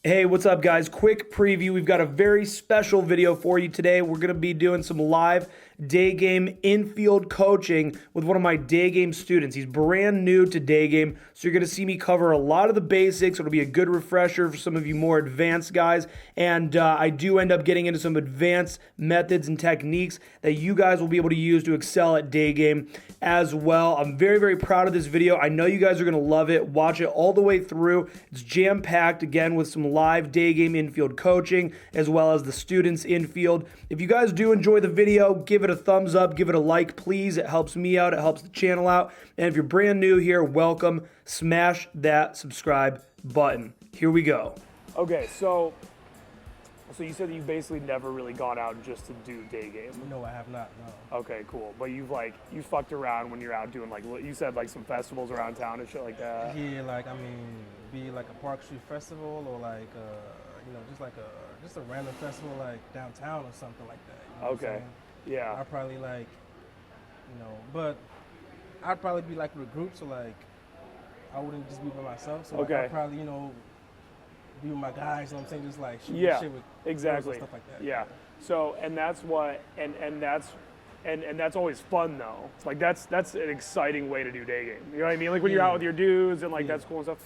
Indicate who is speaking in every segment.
Speaker 1: Hey, what's up, guys? Quick preview. We've got a very special video for you today. We're going to be doing some live Daygame Infield coaching with one of my Daygame students. He's brand new to Daygame, so you're going to see me cover a lot of the basics. It'll be a good refresher for some of you more advanced guys, and I do end up getting into some advanced methods and techniques that you guys will be able to use to excel at Daygame as well. I'm very, very proud of this video. I know you guys are going to love it. Watch it all the way through. It's jam-packed, again, with some live Daygame Infield coaching, as well as the students infield. If you guys do enjoy the video, give it a thumbs up, give it a like, please. It helps me out, it helps the channel out. And if you're brand new here, welcome. Smash that subscribe button. Here we go. Okay, so you said that you've basically never really gone out just to do Daygame.
Speaker 2: No, I have not, no.
Speaker 1: Okay, cool. But you fucked around when you're out doing, like, you said, like, some festivals around town and shit like that.
Speaker 2: Yeah, like, I mean, be like a Park Street Festival or like, just a random festival like downtown or something like that. You know
Speaker 1: Okay, yeah.
Speaker 2: I'd probably like, but I'd probably be like with a group, so like, I wouldn't just be by myself. So like,
Speaker 1: Okay.
Speaker 2: I'd probably, be with my guys, you know what I'm saying? Just like shoot shit with
Speaker 1: exactly.
Speaker 2: girls and stuff like that.
Speaker 1: Yeah. So, and that's what, and that's always fun though. Like that's an exciting way to do Daygame. You know what I mean? Like when you're out with your dudes and like that's cool and stuff.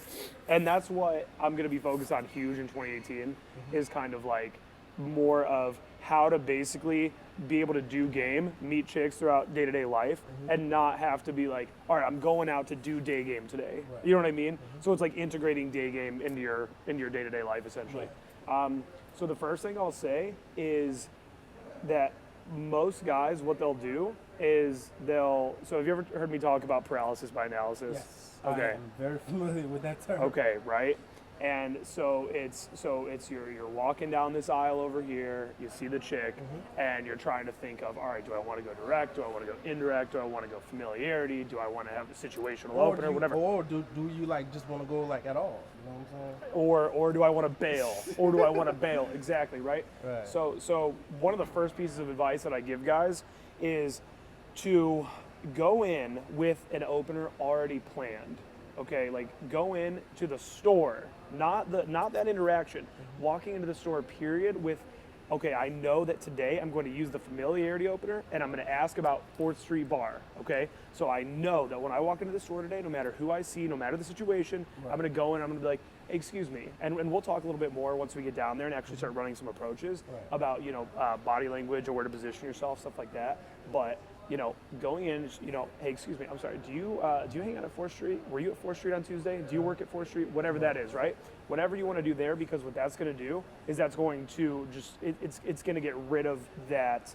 Speaker 1: And that's what I'm gonna be focused on huge in 2018 is kind of like more of how to basically be able to do game, meet chicks throughout day-to-day life, and not have to be like, all right, I'm going out to do Daygame today.
Speaker 2: Right.
Speaker 1: You know what I mean? So it's like integrating Daygame into your day-to-day life essentially. So the first thing I'll say is that most guys, what they'll do is so have you ever heard me talk about paralysis by analysis?
Speaker 2: Yes.
Speaker 1: Okay.
Speaker 2: I'm very familiar with that term.
Speaker 1: Okay, right? And so it's you're walking down this aisle over here, you see the chick, and you're trying to think of, all right, do I want to go direct? Do I want to go indirect? Do I want to go familiarity? Do I want to have a situational opener, whatever?
Speaker 2: Or do you like just want to go like at all? You know what I'm saying?
Speaker 1: Or do I want to bail? Or do I want to bail? Exactly, right?
Speaker 2: Right.
Speaker 1: So one of the first pieces of advice that I give guys is to go in with an opener already planned. Okay, like go in to the store, not that interaction. Walking into the store, period, with, okay, I know that today I'm going to use the familiarity opener and I'm going to ask about 4th Street Bar, okay? So I know that when I walk into the store today, no matter who I see, no matter the situation, I'm going to go in and I'm going to be like, hey, excuse me. And we'll talk a little bit more once we get down there and actually start running some approaches about, body language or where to position yourself, stuff like that. But going in, hey, excuse me, I'm sorry, do you hang out at 4th Street? Were you at 4th Street on Tuesday? Do you work at 4th Street? Whatever that is, right? Whatever you want to do there, because what that's going to do is that's going to just, it's going to get rid of that,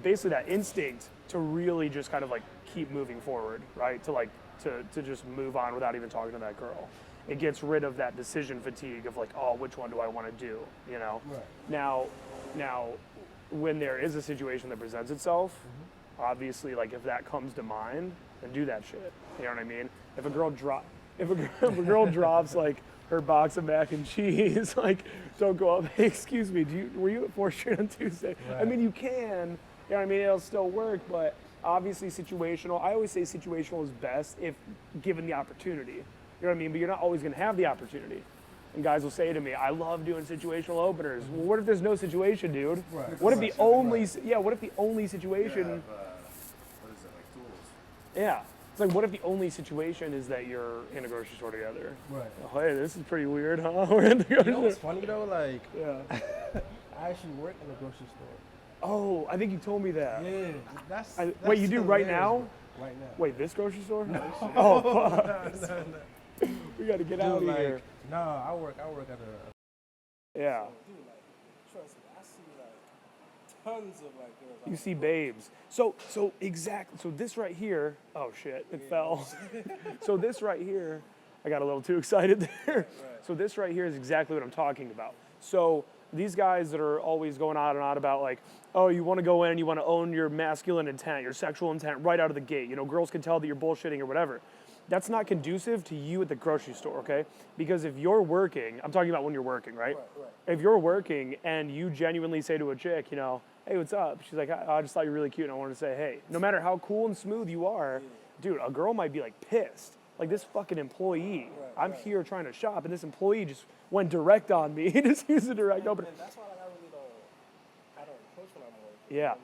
Speaker 1: basically that instinct to really just kind of like keep moving forward, right? To just move on without even talking to that girl. It gets rid of that decision fatigue of like, oh, which one do I want to do,
Speaker 2: Right.
Speaker 1: Now, when there is a situation that presents itself, obviously, like if that comes to mind, then do that shit. You know what I mean? If a girl drops like her box of mac and cheese, like don't go up. Hey, excuse me, were you at 4th Street on Tuesday?
Speaker 2: Right.
Speaker 1: I mean, you can. You know what I mean? It'll still work, but obviously situational. I always say situational is best if given the opportunity. You know what I mean? But you're not always going to have the opportunity. And guys will say to me, I love doing situational openers. Well, what if there's no situation, dude?
Speaker 2: Right.
Speaker 1: What if the only situation,
Speaker 3: What is it, like tools?
Speaker 1: yeah. It's like, what if the only situation is that you're in a grocery store together?
Speaker 2: Right.
Speaker 1: Oh, hey, this is pretty weird, huh? We're in the grocery
Speaker 2: You know what's
Speaker 1: store.
Speaker 2: funny though? Like,
Speaker 1: Yeah.
Speaker 2: I actually work in a grocery store.
Speaker 1: Oh, I think you told me that.
Speaker 2: Yeah, that's
Speaker 1: Wait, you do right
Speaker 2: hilarious,
Speaker 1: now?
Speaker 2: bro. Right now.
Speaker 1: Wait, this grocery store? Oh, fuck.
Speaker 2: No.
Speaker 1: We got to get
Speaker 2: Dude,
Speaker 1: out of
Speaker 2: like,
Speaker 1: here.
Speaker 2: nah, I work at a.
Speaker 1: Yeah.
Speaker 2: Dude, like, trust me, I see like tons of like girls.
Speaker 1: You see babes. So exactly. So this right here. Oh shit! It fell. So this right here. I got a little too excited there.
Speaker 2: Right.
Speaker 1: So this right here is exactly what I'm talking about. So these guys that are always going on and on about like, oh, you want to go in and you want to own your masculine intent, your sexual intent right out of the gate. Girls can tell that you're bullshitting or whatever. That's not conducive to you at the grocery store, okay? Because if you're working, I'm talking about when you're working, right?
Speaker 2: Right.
Speaker 1: If you're working and you genuinely say to a chick, hey, what's up? She's like, I just thought you were really cute and I wanted to say, hey. No matter how cool and smooth you are, dude, a girl might be like pissed. Like this fucking employee, I'm here trying to shop, and this employee just went direct on me. He just used a direct opener.
Speaker 2: And that's why like, I don't approach when I'm working.
Speaker 1: Yeah,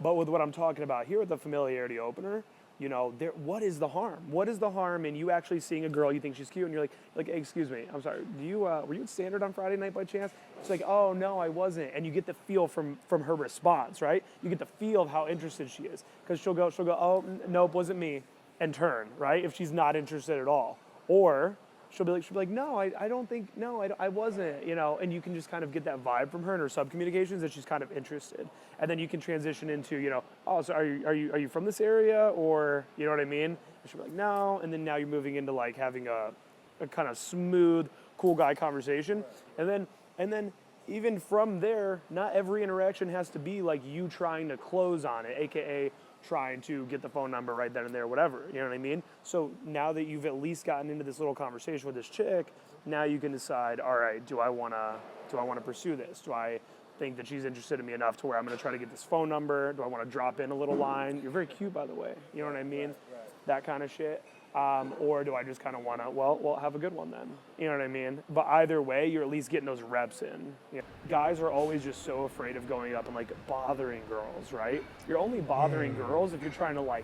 Speaker 1: but with what I'm talking about here with the familiarity opener, you know, what is the harm? What is the harm in you actually seeing a girl, you think she's cute, and you're like, hey, excuse me, I'm sorry, were you at Standard on Friday night by chance? It's like, oh no, I wasn't, and you get the feel from her response, right? You get the feel of how interested she is, because she'll go, oh nope, wasn't me, and turn, right? If she's not interested at all, or she'll be like, no, I don't think, no, I wasn't, you know, and you can just kind of get that vibe from her in her sub-communications that she's kind of interested. And then you can transition into, you know, oh, so are you from this area, or, you know what I mean? And she'll be like, no, and then now you're moving into like having a kind of smooth, cool guy conversation. And then even from there, not every interaction has to be like you trying to close on it, AKA trying to get the phone number right then and there, whatever, you know what I mean? So now that you've at least gotten into this little conversation with this chick, now you can decide, all right, do I wanna pursue this? Do I think that she's interested in me enough to where I'm gonna try to get this phone number? Do I wanna drop in a little line? You're very cute, by the way, you know what I mean? That kind of shit. Or do I just kind of want to, well, have a good one then? You know what I mean? But either way, you're at least getting those reps in. You know, guys are always just so afraid of going up and like bothering girls, right? You're only bothering girls if you're trying to like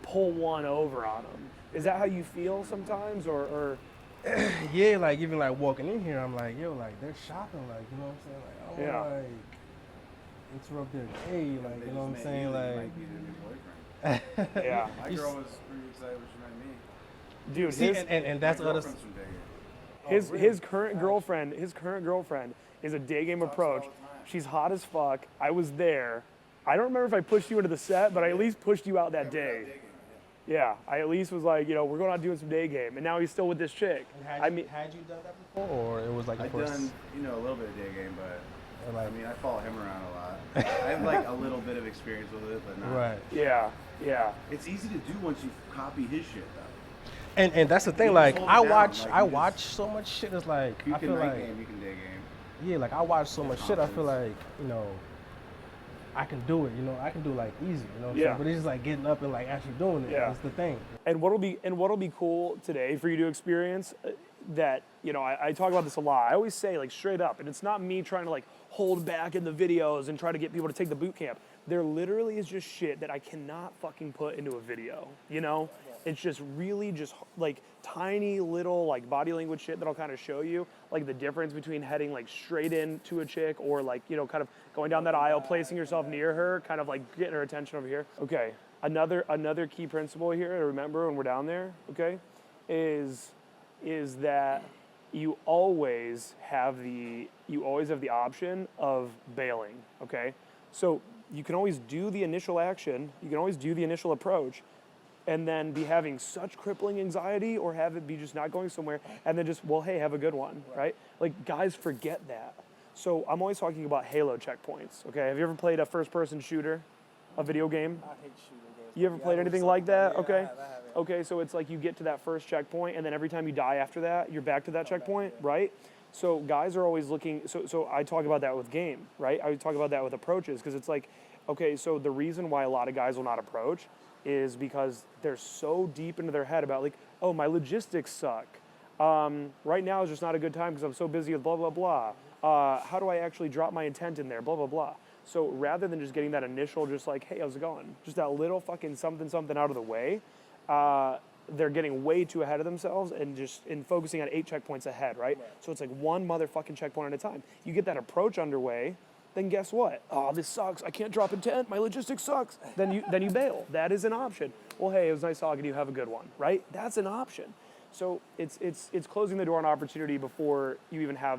Speaker 1: pull one over on them. Is that how you feel sometimes, or?
Speaker 2: Yeah, like even like walking in here, I'm like, yo, like they're shopping, like, you know what I'm saying? Like, I don't like interrupt their day, like, you know what I'm saying? Like,
Speaker 1: Yeah.
Speaker 3: My girl was pretty excited when she met me.
Speaker 1: Dude,
Speaker 2: see, and that's
Speaker 3: My
Speaker 2: other.
Speaker 3: girlfriend's from Daygame.
Speaker 1: his current girlfriend is a Daygame approach.
Speaker 3: all the time.
Speaker 1: She's hot as fuck. I was there. I don't remember if I pushed you into the set, but I at least pushed you out that day.
Speaker 3: Daygame,
Speaker 1: Yeah, I at least was like, you know, we're going out doing some Daygame, and now he's still with this chick.
Speaker 2: Had you done that before, or it was like
Speaker 3: I've
Speaker 2: first?
Speaker 3: done, a little bit of Daygame, but
Speaker 2: Like,
Speaker 3: I mean, I follow him around a lot. I have like a little bit of experience with it, but not.
Speaker 2: right.
Speaker 1: Yeah.
Speaker 3: It's easy to do once you copy his shit, though.
Speaker 2: And that's the thing.
Speaker 3: You
Speaker 2: Like
Speaker 3: just
Speaker 2: I
Speaker 3: hold it down,
Speaker 2: watch,
Speaker 3: like,
Speaker 2: I
Speaker 3: you
Speaker 2: watch
Speaker 3: just-
Speaker 2: so much shit. It's like
Speaker 3: You
Speaker 2: I
Speaker 3: can
Speaker 2: feel
Speaker 3: night
Speaker 2: like
Speaker 3: game, you can day game.
Speaker 2: yeah, like I watch so much shit. I feel like I can do it. I can do like easy. You know what I'm
Speaker 1: Yeah.
Speaker 2: saying? But it's just like getting up and like actually doing it.
Speaker 1: Yeah.
Speaker 2: That's the thing.
Speaker 1: And what'll be cool today for you to experience that, I talk about this a lot. I always say like straight up, and it's not me trying to like hold back in the videos and try to get people to take the boot camp. There literally is just shit that I cannot fucking put into a video, It's just really just like tiny little like body language shit that I'll kind of show you, like the difference between heading like straight into a chick or like, kind of going down that aisle, placing yourself near her, kind of like getting her attention over here. Okay, another key principle here to remember when we're down there, okay, is that you always have the option of bailing, okay? So you can always do the initial action, you can always do the initial approach, and then be having such crippling anxiety or have it be just not going somewhere, and then just, well, hey, have a good one, right? Like, guys forget that. So I'm always talking about Halo checkpoints, okay? Have you ever played a first-person shooter, a video game?
Speaker 2: I hate shooting games.
Speaker 1: You ever played anything like that?
Speaker 2: Yeah,
Speaker 1: Okay.
Speaker 2: I have it.
Speaker 1: Okay, so it's like you get to that first checkpoint, and then every time you die after that, you're back to that checkpoint, right? So guys are always looking, so I talk about that with game, right? I talk about that with approaches, because it's like, okay, so the reason why a lot of guys will not approach is because they're so deep into their head about like, oh, my logistics suck. Right now is just not a good time because I'm so busy with blah, blah, blah. How do I actually drop my intent in there, blah, blah, blah. So rather than just getting that initial, just like, hey, how's it going? Just that little fucking something out of the way, they're getting way too ahead of themselves and just focusing on 8 checkpoints ahead, right? So it's like one motherfucking checkpoint at a time. You get that approach underway, then guess what? Oh, this sucks. I can't drop intent. My logistics sucks. Then you bail. That is an option. Well, hey, it was nice talking to you. Have a good one, right? That's an option. So it's closing the door on opportunity before you even have,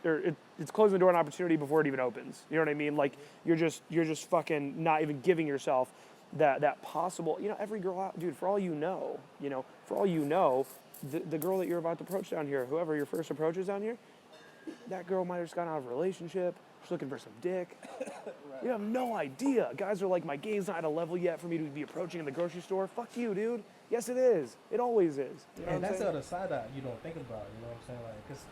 Speaker 1: it's closing the door on opportunity before it even opens. You know what I mean? Like you're just fucking not even giving yourself that possible. Every girl out, dude. For all you know, the girl that you're about to approach down here, whoever your first approach is down here, that girl might have just gotten out of a relationship. She's looking for some dick. Right. You have no idea. Guys are like, my game's not at a level yet for me to be approaching in the grocery store. Fuck you, dude. Yes, it is. It always is. You know
Speaker 2: And that's the other side that you don't think about. You know what I'm saying? Like, because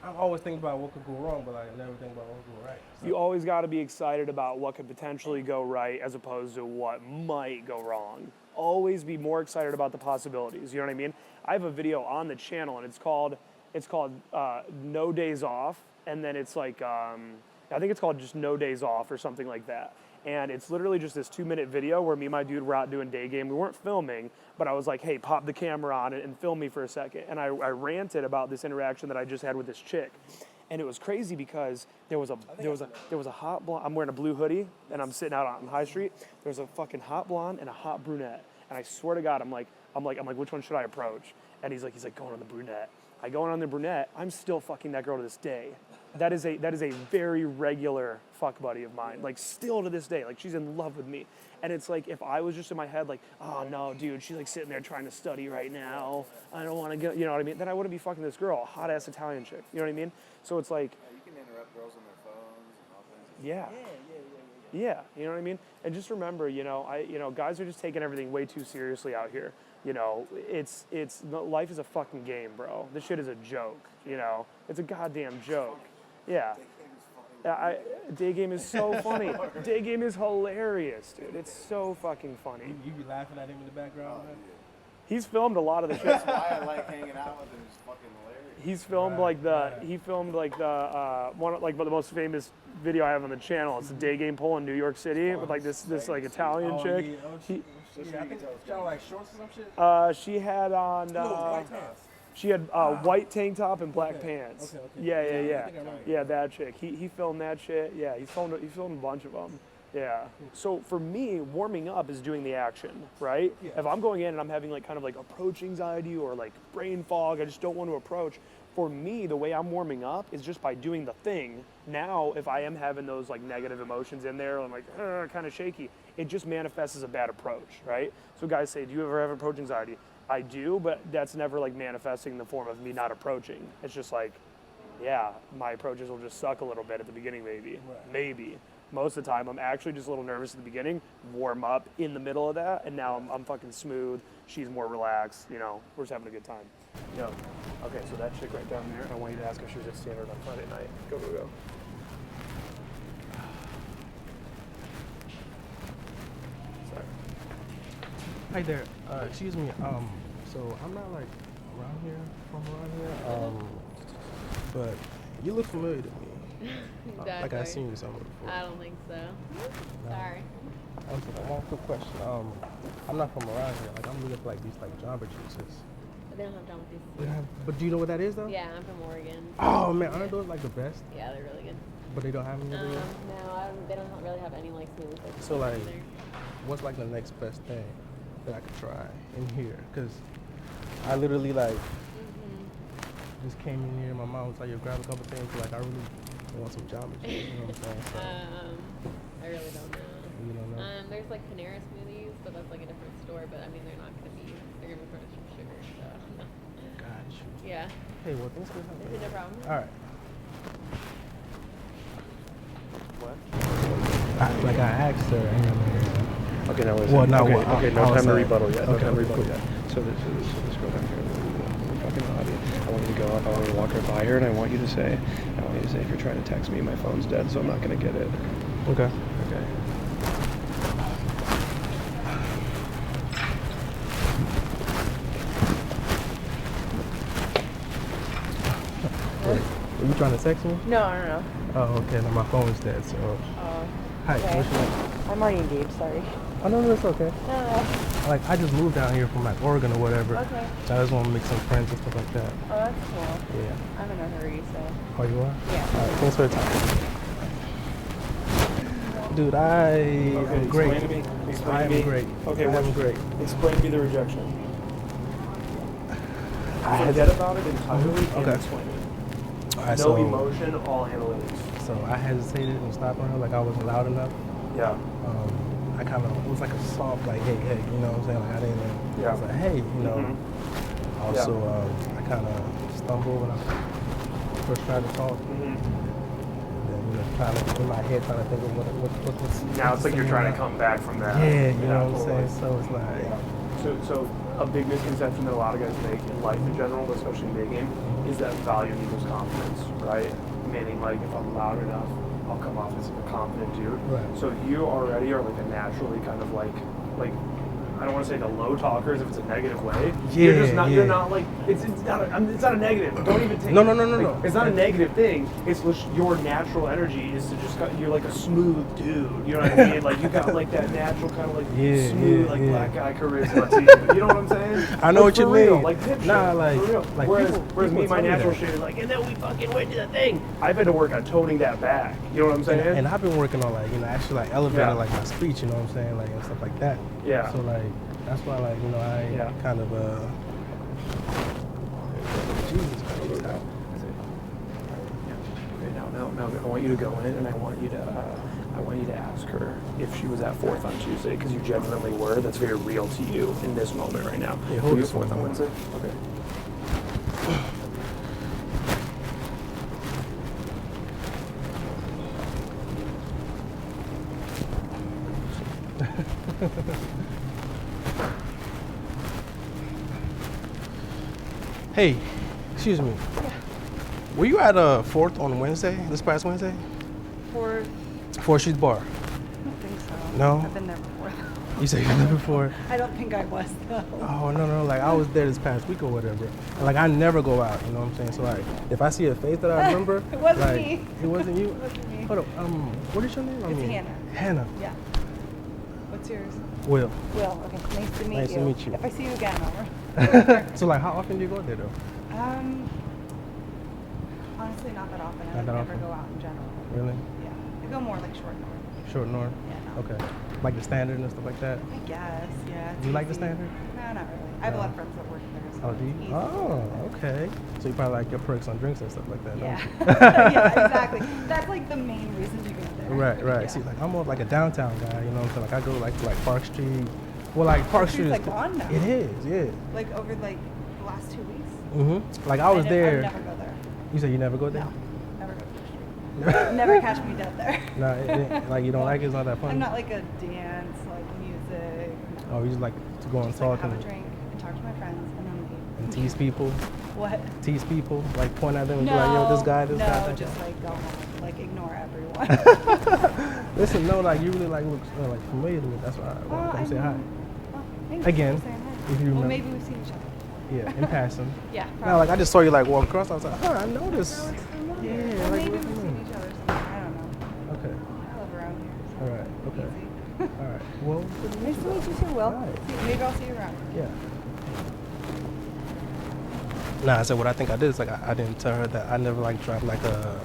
Speaker 2: I'm always thinking about what could go wrong, but like, I never think about what could go right. So.
Speaker 1: You always got to be excited about what could potentially go right as opposed to what might go wrong. always be more excited about the possibilities. You know what I mean? I have a video on the channel, and it's called No Days Off, and then it's like I think it's called just No Days Off or something like that. And it's literally just this 2-minute video where me and my dude were out doing day game. We weren't filming, but I was like, hey, pop the camera on and film me for a second. And I ranted about this interaction that I just had with this chick. And it was crazy because there was a hot blonde. I'm wearing a blue hoodie and I'm sitting out on High Street. There's a fucking hot blonde and a hot brunette. And I swear to God, I'm like, which one should I approach? And he's like, going on the brunette. I go on the brunette. I'm still fucking that girl to this day. That is a very regular fuck buddy of mine. Like still to this day, like she's in love with me. And it's like if I was just in my head like, oh no, dude, she's like sitting there trying to study right now. I don't want to go. You know what I mean? Then I wouldn't be fucking this girl, hot ass Italian chick. You know what I mean? So it's like.
Speaker 3: Yeah, you can interrupt girls on their phones and all kinds of
Speaker 1: Yeah. Yeah, you know what I mean? And just remember, guys are just taking everything way too seriously out here. You know, life is a fucking game, bro. This shit is a joke, you know? It's a goddamn joke. Yeah. Daygame is so funny. Daygame is hilarious, dude. It's so fucking funny.
Speaker 2: You be laughing at him in the background, man?
Speaker 1: He's filmed a lot of the shit.
Speaker 3: That's why I like hanging out with him. He's fucking hilarious.
Speaker 1: He's filmed the most famous video I have on the channel. It's the Daygame poll in New York City with like this like Italian chick.
Speaker 2: I think she had like shorts or some shit.
Speaker 1: She had on.
Speaker 2: White pants.
Speaker 1: She had white tank top and black pants.
Speaker 2: Okay.
Speaker 1: Yeah. Yeah, that chick. He filmed that shit. Yeah, he filmed a bunch of them. Yeah. So for me, warming up is doing the action, right?
Speaker 2: Yeah.
Speaker 1: If I'm going in and I'm having like kind of like approach anxiety or like brain fog, I just don't want to approach. For me, the way I'm warming up is just by doing the thing. Now, if I am having those like negative emotions in there, I'm like kind of shaky, it just manifests as a bad approach, right? So guys say, do you ever have approach anxiety? I do, but that's never like manifesting in the form of me not approaching. It's just like, yeah, my approaches will just suck a little bit at the beginning, maybe.
Speaker 2: Right.
Speaker 1: Maybe. Most of the time, I'm actually just a little nervous at the beginning, warm up in the middle of that, and now I'm fucking smooth. She's more relaxed, you know, we're just having a good time. Yeah. Okay, so that chick right down there, I want you to ask if she was at Standard on Friday night. Go. Sorry.
Speaker 2: Hi there. Excuse me. So I'm not like from around here. But you look familiar to me.
Speaker 4: Exactly.
Speaker 2: Like I've seen you somewhere before.
Speaker 4: I don't think so.
Speaker 2: No.
Speaker 4: Sorry.
Speaker 2: One quick question. I'm not from around here. Like I'm looking for like these like Jamba juices.
Speaker 4: But they don't have Jamba juice.
Speaker 2: But do you know what that is though?
Speaker 4: Yeah, I'm from Oregon.
Speaker 2: Oh man, aren't those like the best?
Speaker 4: Yeah, they're really good.
Speaker 2: But they don't have any over here?
Speaker 4: No, they don't really have any like smoothie.
Speaker 2: So like, what's like the next best thing that I could try in here? Cause I literally like just came in here. My mom was like, "You grab a couple things." Like I really want some Jamba juice. You know what I'm saying? So,
Speaker 4: I really don't know.
Speaker 2: you don't know?
Speaker 4: There's like Panera smoothies, but that's like a different store. But I mean, they're gonna be furnished with sugar. So I don't know.
Speaker 2: Got you.
Speaker 4: Yeah.
Speaker 2: Hey, well, thanks for helping.
Speaker 4: No problem.
Speaker 2: All right.
Speaker 1: What?
Speaker 2: Like I asked her.
Speaker 1: Okay, now listen.
Speaker 2: Well, no,
Speaker 1: okay, no time to rebuttal yet. No
Speaker 2: Okay,
Speaker 1: time to
Speaker 2: cool.
Speaker 1: rebuttal yet. So this girl down here, fucking lobby. I want you to go up. I want you to walk right by her, and I want you to say, if you're trying to text me, my phone's dead, so I'm not gonna get it.
Speaker 2: Okay.
Speaker 1: Okay.
Speaker 2: Are you trying to text me?
Speaker 4: No.
Speaker 2: Oh, okay. No, my phone's dead. So. Hi.
Speaker 4: okay.
Speaker 2: What's your name?
Speaker 4: I'm already engaged. Sorry.
Speaker 2: Oh no, it's okay.
Speaker 4: No.
Speaker 2: Like I just moved down here from like Oregon or whatever.
Speaker 4: Okay.
Speaker 2: So I just want to make some friends and stuff like that.
Speaker 4: Oh, that's cool.
Speaker 2: Yeah.
Speaker 4: I'm in a hurry, so.
Speaker 2: Oh, you are?
Speaker 4: Yeah.
Speaker 2: All right. Thanks for the time. Dude, I am great.
Speaker 1: Explain to me.
Speaker 2: I am great.
Speaker 1: Okay,
Speaker 2: I am great.
Speaker 1: Explain to me the rejection. Forget about it entirely and
Speaker 2: Okay.
Speaker 1: explain it.
Speaker 2: All right,
Speaker 1: No
Speaker 2: so,
Speaker 1: emotion, all analytics.
Speaker 2: So I hesitated and stopped her. Like I wasn't loud enough.
Speaker 1: Yeah.
Speaker 2: I kind of, it was like a soft, like, hey, you know what I'm saying? Like I didn't, I was like, hey, you know. Also, I kind of stumbled when I first tried to talk. And then, trying to, in my head, trying to think of what's
Speaker 1: Now it's like you're trying to come back from that.
Speaker 2: Yeah, you know what I'm saying? So it's like.
Speaker 1: So a big misconception that a lot of guys make in life in general, but especially in Daygame, is that volume equals confidence, right? Meaning like if I'm loud enough, I'll come off as a confident dude.
Speaker 2: Right.
Speaker 1: So you already are like a naturally kind of like I don't want to say the low talkers if it's a negative way.
Speaker 2: Yeah,
Speaker 1: You're just not.
Speaker 2: yeah.
Speaker 1: You're not like it's not. It's not a negative. Don't even take.
Speaker 2: No.
Speaker 1: It's not a negative thing. It's just your natural energy is to just. You're like a smooth dude. You know what I mean? Like you got like that natural kind of like smooth like black guy charisma to you. You know what I'm saying?
Speaker 2: I know what you
Speaker 1: real,
Speaker 2: mean.
Speaker 1: Like Pip
Speaker 2: Nah,
Speaker 1: shit,
Speaker 2: like,
Speaker 1: for real.
Speaker 2: like
Speaker 1: Whereas me, my
Speaker 2: tell me
Speaker 1: natural
Speaker 2: that.
Speaker 1: shit is like, and then we fucking went to the thing. I've had to work on toning that back. You know what I'm saying?
Speaker 2: And I've been working on like, actually like elevating
Speaker 1: Yeah.
Speaker 2: like my speech, you know what I'm saying, like and stuff like that.
Speaker 1: Yeah.
Speaker 2: So like that's why like, I kind of Jesus Christ.
Speaker 1: Okay, now, I want you to go in and I want you to ask her if she was at 4th on Tuesday, because you genuinely were. That's very real to you in this moment right now.
Speaker 2: Yeah,
Speaker 1: Were
Speaker 2: hold
Speaker 1: you
Speaker 2: this
Speaker 1: 4th on
Speaker 2: one.
Speaker 1: Wednesday? Okay.
Speaker 2: Hey, excuse me.
Speaker 5: Yeah.
Speaker 2: Were you at 4th on Wednesday, this past Wednesday?
Speaker 5: For,
Speaker 2: 4th Street Bar.
Speaker 5: I don't think so.
Speaker 2: No?
Speaker 5: I've been there before.
Speaker 2: You said you were there before?
Speaker 5: I don't think I was though.
Speaker 2: Oh, no. Like, I was there this past week or whatever. And, like, I never go out, you know what I'm saying? So, like, if I see a face that I remember.
Speaker 5: It wasn't
Speaker 2: like,
Speaker 5: me.
Speaker 2: It wasn't you?
Speaker 5: It wasn't me.
Speaker 2: Hold up. What is your name?
Speaker 5: It's Hannah.
Speaker 2: Hannah.
Speaker 5: Yeah. What's yours?
Speaker 2: Will.
Speaker 5: Will. Okay. Nice to meet you.
Speaker 2: Nice to meet you.
Speaker 5: If I see you again, I'll.
Speaker 2: So, like, how often do you go there, though?
Speaker 5: Honestly, not that often. I
Speaker 2: Not
Speaker 5: would
Speaker 2: that
Speaker 5: never
Speaker 2: often?
Speaker 5: go out in general.
Speaker 2: Really?
Speaker 5: Yeah. I go more like short north.
Speaker 2: Short North?
Speaker 5: Yeah. No.
Speaker 2: Okay. Like the Standard and stuff like that?
Speaker 5: I guess. Yeah. it's
Speaker 2: Do you like the
Speaker 5: easy.
Speaker 2: Standard?
Speaker 5: No, not really. I have a
Speaker 2: No.
Speaker 5: lot of friends that work there. So
Speaker 2: Oh, do
Speaker 5: it's
Speaker 2: you?
Speaker 5: easy.
Speaker 2: Oh, okay. So you probably like your perks on drinks and stuff like that, don't
Speaker 5: Yeah.
Speaker 2: you?
Speaker 5: Yeah, exactly. That's like the main reason you go there.
Speaker 2: Right.
Speaker 5: Yeah.
Speaker 2: See, like I'm more of like a downtown guy, you know what I'm saying? Like I go like to like Park Street. Well, like Park Street
Speaker 5: Street's
Speaker 2: is
Speaker 5: like gone now.
Speaker 2: It is, yeah.
Speaker 5: Like over like the last 2 weeks.
Speaker 2: Like I was
Speaker 5: I
Speaker 2: there.
Speaker 5: would never go there.
Speaker 2: You said you never go there?
Speaker 5: No, never go to the street. Never catch me dead there.
Speaker 2: No, like you don't like it. It's not that fun.
Speaker 5: I'm not like a dance, like music.
Speaker 2: Oh, you just like to go and
Speaker 5: Just
Speaker 2: talk
Speaker 5: like have
Speaker 2: and,
Speaker 5: a drink and talk to my friends and then leave.
Speaker 2: and tease people.
Speaker 5: What?
Speaker 2: Tease people, like point at them and
Speaker 5: No,
Speaker 2: be like, yo, this guy.
Speaker 5: no,
Speaker 2: that
Speaker 5: just
Speaker 2: guy.
Speaker 5: like go home, like ignore everyone.
Speaker 2: Listen, no, like you really like look like familiar to me. That's why I want to come say hi.
Speaker 5: Oh, thanks
Speaker 2: Again,
Speaker 5: for saying hi.
Speaker 2: if you
Speaker 5: Well,
Speaker 2: remember.
Speaker 5: maybe we've seen each other.
Speaker 2: Yeah, in passing.
Speaker 5: Yeah.
Speaker 2: No, like I just saw you like walk across. I was like, I know this.
Speaker 5: No, it's familiar.
Speaker 2: Yeah,
Speaker 5: Well,
Speaker 2: like,
Speaker 5: maybe
Speaker 2: what's
Speaker 5: we've
Speaker 2: the
Speaker 5: seen
Speaker 2: name?
Speaker 5: each other somewhere. I don't know.
Speaker 2: Okay.
Speaker 5: I live around here. So
Speaker 2: All right. Okay.
Speaker 5: Easy.
Speaker 2: All right. Well, good to meet
Speaker 5: Nice to meet you too, Will.
Speaker 2: Right.
Speaker 5: Maybe I'll see you around.
Speaker 2: Yeah. Nah, I said what I think I did is like I didn't tell her that I never like dropped like a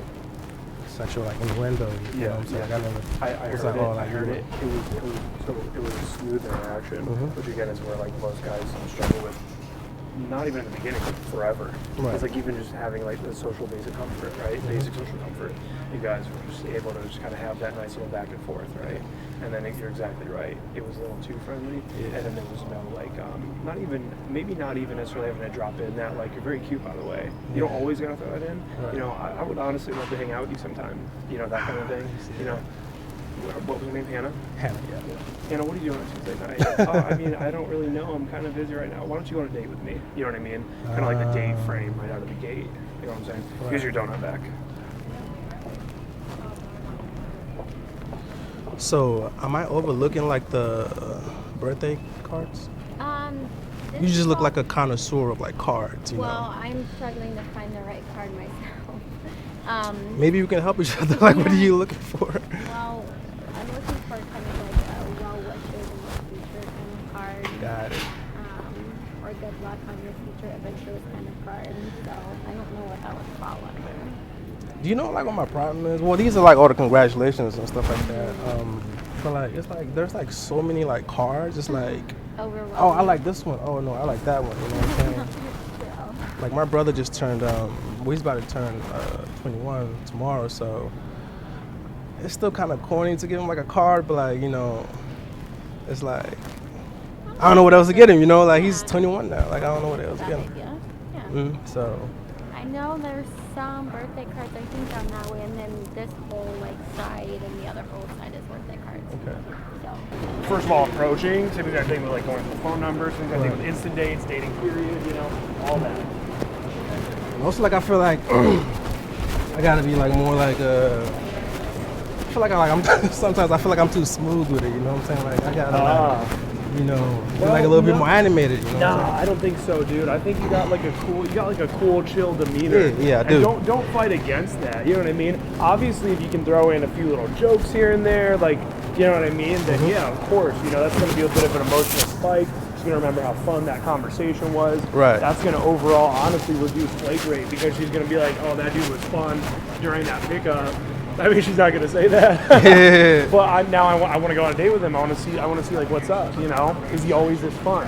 Speaker 2: sexual like innuendo. You know what I'm saying? Like, I never.
Speaker 1: I
Speaker 2: was
Speaker 1: heard
Speaker 2: like,
Speaker 1: it.
Speaker 2: oh,
Speaker 1: I
Speaker 2: like,
Speaker 1: heard
Speaker 2: you-
Speaker 1: it. It was a smooth interaction,
Speaker 2: Mhm.
Speaker 1: which again is where like most guys struggle with. Not even in the beginning, but forever.
Speaker 2: Right.
Speaker 1: It's like even just having like the social basic comfort, right?
Speaker 2: Mhm.
Speaker 1: Basic social comfort. You guys were just able to just kind of have that nice little back and forth, right? And then you're exactly right. It was a little too friendly,
Speaker 2: Yeah.
Speaker 1: and then there was no like, maybe not even necessarily having to drop in that like you're very cute, by the way. You don't always gotta throw that in.
Speaker 2: Right.
Speaker 1: You know, I would honestly love to hang out with you sometime. You know, that kind of thing. You know, what was her name? Hannah.
Speaker 2: Hannah, yeah.
Speaker 1: Hannah, what are you doing on Tuesday night? I mean, I don't really know. I'm kind of busy right now. Why don't you go on a date with me? You know what I mean? Kind of like the date frame right out of the gate. You know what I'm saying? Here's your donut back.
Speaker 2: So, am I overlooking like the birthday cards? You
Speaker 6: This
Speaker 2: just look
Speaker 6: fall-
Speaker 2: like a connoisseur of like cards, you
Speaker 6: Well,
Speaker 2: know.
Speaker 6: I'm struggling to find the right card myself.
Speaker 2: Maybe we can help each other. Like, what are
Speaker 6: Yeah.
Speaker 2: you looking for?
Speaker 6: Well, I'm looking for kind of like a well wishes in the future kind of card.
Speaker 2: Got it.
Speaker 6: Or good luck on your future adventures kind of card. So I don't know what that would fall under.
Speaker 2: Do you know like what my problem is? Well, these are like all the congratulations and stuff like that. But like it's like there's like so many like cards. It's like,
Speaker 6: Overwhelming.
Speaker 2: oh, I like this one. Oh no, I like that one. You know what I'm saying?
Speaker 6: So,
Speaker 2: Like my brother just turned, well, he's about to turn 21 tomorrow, so it's still kind of corny to give him like a card, but like, you know, it's like, I don't know what else to get him, you know, like he's 21 now, like I don't know what else to
Speaker 6: that
Speaker 2: get him.
Speaker 6: idea. Yeah.
Speaker 2: So,
Speaker 6: I know there's some birthday cards I think on that way, and then this whole like side and the other whole side is birthday cards.
Speaker 2: okay.
Speaker 6: So
Speaker 1: First of all, approaching. Same thing I think with like going for phone numbers. Same thing I think with instant dates, dating period. You know, all that.
Speaker 2: Also, like I feel like I gotta be like more like I feel like I'm sometimes I feel like I'm too smooth with it, you know what I'm saying? Like I gotta like, you know, like a little bit more animated. You know
Speaker 1: Nah, I don't think so, dude. I think you got like a cool, chill demeanor.
Speaker 2: Yeah, I
Speaker 1: and
Speaker 2: do.
Speaker 1: Don't fight against that. You know what I mean? Obviously, if you can throw in a few little jokes here and there, like, you know what I mean? Then yeah, of course, you know that's going to be a bit of an emotional spike. She's going to remember how fun that conversation was.
Speaker 2: Right.
Speaker 1: That's going to overall, honestly, reduce flake rate because she's going to be like, oh, that dude was fun during that pickup. I mean, she's not going to say that. But I want to go on a date with him. I want to see like what's up. You know, is he always this fun?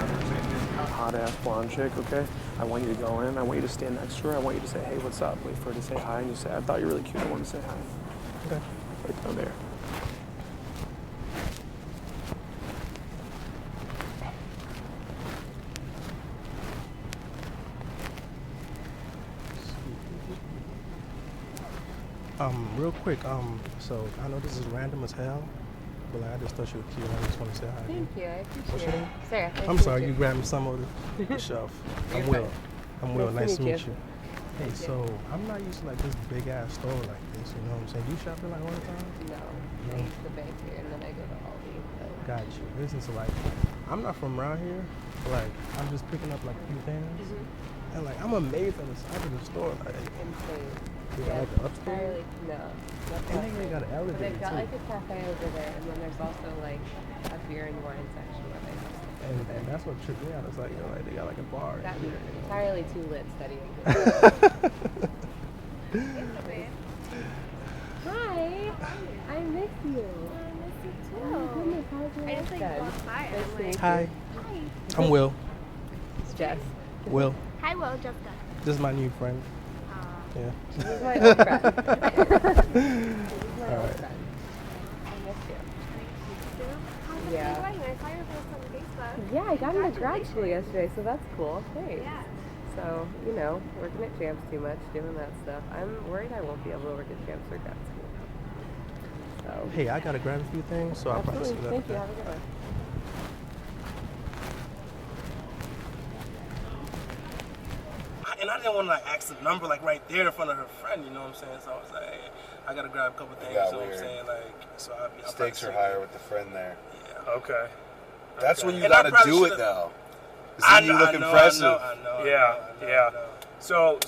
Speaker 1: Hot ass blonde chick. Okay. I want you to go in. I want you to stand next to her. I want you to say, hey, what's up? Wait for her to say hi, and you say, I thought you were really cute. I want to say hi.
Speaker 2: Okay.
Speaker 1: Right down there.
Speaker 2: Real quick, so I know this is random as hell, but like, I just thought you were cute. I just want to say hi.
Speaker 4: Thank you. I
Speaker 2: What's
Speaker 4: appreciate
Speaker 2: your
Speaker 4: it.
Speaker 2: name?
Speaker 4: Sarah. Nice
Speaker 2: I'm
Speaker 4: to
Speaker 2: sorry,
Speaker 4: meet
Speaker 2: you grabbed me some of the shelf. I'm Will. I'm Will. Nice to meet you. Hey, so I'm not used to like this big ass store like this. You know what I'm saying? You shop here like all the time?
Speaker 4: No. I used to bank here and then I go to Aldi. But
Speaker 2: Got you. This is like, I'm not from around here, but like I'm just picking up like a few things, and like I'm amazed at the size of the store. Like,
Speaker 4: insane.
Speaker 2: you got like the upstairs.
Speaker 4: No.
Speaker 2: And then they got an
Speaker 4: But
Speaker 2: elevator
Speaker 4: they've got
Speaker 2: too.
Speaker 4: like a cafe over there, and then there's also like a beer and wine section where they have stuff over
Speaker 2: And
Speaker 4: there.
Speaker 2: that's what tripped me out. It's like, you know, like they got like a bar.
Speaker 4: That
Speaker 2: here.
Speaker 4: entirely too lit studying. Hi, I miss you.
Speaker 6: I miss you
Speaker 4: Oh my goodness, how's your
Speaker 6: I just
Speaker 4: life
Speaker 6: like
Speaker 4: been?
Speaker 6: walked by and
Speaker 4: Nice
Speaker 6: I'm
Speaker 4: to
Speaker 6: like,
Speaker 4: meet
Speaker 2: Hi,
Speaker 6: hi.
Speaker 2: I'm Will.
Speaker 4: It's Jess.
Speaker 2: Will,
Speaker 6: Hi, Will, Jessica.
Speaker 2: this is my new friend. Yeah.
Speaker 4: This is my old friend. This is my
Speaker 2: All
Speaker 4: old
Speaker 2: right.
Speaker 4: friend. I miss you.
Speaker 6: How's
Speaker 4: Yeah.
Speaker 6: it going? I saw your post on Facebook.
Speaker 4: Yeah, I got into grad school yesterday, so that's cool. Thanks.
Speaker 6: Yeah.
Speaker 4: So, you know, working at Champs too much, doing that stuff. I'm worried I won't be able to work at Champs or grad school. So,
Speaker 2: Hey, I gotta grab a few things, so I'll probably see
Speaker 4: absolutely.
Speaker 2: you later.
Speaker 4: Thank you. Have a good one.
Speaker 2: And I didn't want to like ask the number like right there in front of her friend, you know what I'm saying? So I was like, hey, I gotta grab a couple things,
Speaker 3: got
Speaker 2: you know what I'm
Speaker 3: weird.
Speaker 2: saying? Like, so I'll
Speaker 3: Stakes are higher with the friend there.
Speaker 2: Yeah.
Speaker 1: Okay.
Speaker 3: That's
Speaker 1: Okay.
Speaker 3: when you
Speaker 2: And I
Speaker 3: gotta
Speaker 2: probably
Speaker 3: do it
Speaker 2: should've-
Speaker 3: though.
Speaker 2: I
Speaker 3: See, you
Speaker 2: know,
Speaker 3: look
Speaker 2: I know,
Speaker 3: impressive.
Speaker 2: I know.
Speaker 1: Yeah. So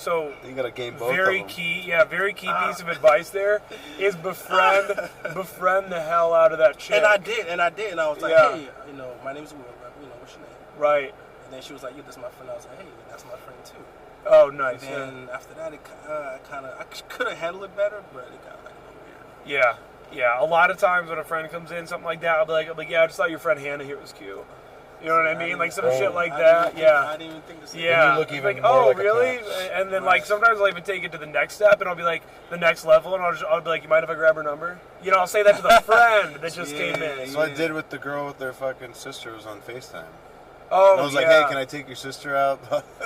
Speaker 3: You gotta gain both
Speaker 1: very
Speaker 3: of them.
Speaker 1: key, very key piece of advice there is befriend the hell out of that chick.
Speaker 2: And I did. And I was like,
Speaker 1: Yeah.
Speaker 2: hey, you know, my name's Will. You know, what's your name?
Speaker 1: Right.
Speaker 2: And then she was like, yeah, that's my friend. I was like, hey, that's my friend too.
Speaker 1: Oh, nice.
Speaker 2: And then after that, I could have handled it better, but it got like a little weird.
Speaker 1: Yeah. A lot of times when a friend comes in, something like that, I'll be like, yeah, I just thought your friend Hannah here was cute. You know what I mean? Like some shit like that.
Speaker 2: I didn't even think to say
Speaker 1: Yeah.
Speaker 3: you look
Speaker 1: It's
Speaker 3: even
Speaker 1: like,
Speaker 3: more
Speaker 1: oh,
Speaker 3: like a
Speaker 1: really?
Speaker 3: pimp.
Speaker 1: And then like sometimes I'll even take it to the next step, and I'll be like the next level, and I'll be like, you mind if I grab her number? You know, I'll say that to the friend that just came in.
Speaker 3: So I did with the girl with their fucking sister was on FaceTime.
Speaker 1: Oh,
Speaker 3: And I was like, hey, can I take your sister out?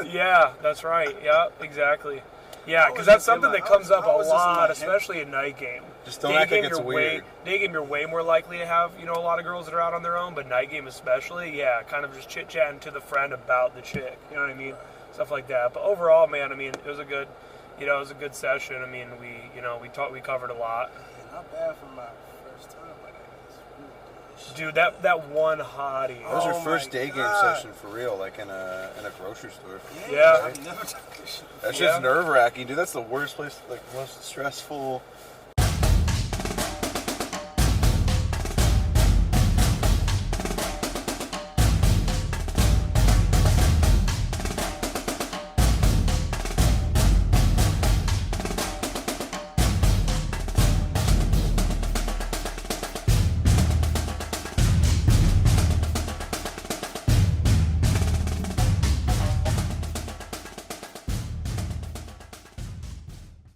Speaker 1: Yeah, that's right. Yeah, exactly. Yeah,
Speaker 3: I
Speaker 1: because
Speaker 3: was
Speaker 1: that's
Speaker 3: just in
Speaker 1: something
Speaker 3: my-
Speaker 1: that comes up
Speaker 3: I
Speaker 1: a
Speaker 3: was just in my
Speaker 1: lot,
Speaker 3: head.
Speaker 1: especially in night game.
Speaker 3: Just don't act like it's weird.
Speaker 1: Day game, you're way more likely to have, you know, a lot of girls that are out on their own, but night game especially, yeah, kind of just chit-chatting to the friend about the chick, you know what I mean? Stuff like that. But overall, man, I mean, it was a good, session. I mean, we covered a lot.
Speaker 2: Not bad for my first time. Like, it's really good.
Speaker 1: Dude, that one hottie.
Speaker 3: That was your
Speaker 2: Oh
Speaker 3: first
Speaker 2: my
Speaker 3: day game
Speaker 2: God.
Speaker 3: session for real, like in a grocery store.
Speaker 1: Yeah.
Speaker 2: I've never done this shit.
Speaker 3: That's
Speaker 1: Yeah.
Speaker 3: just nerve wracking, dude. That's the worst place, like most stressful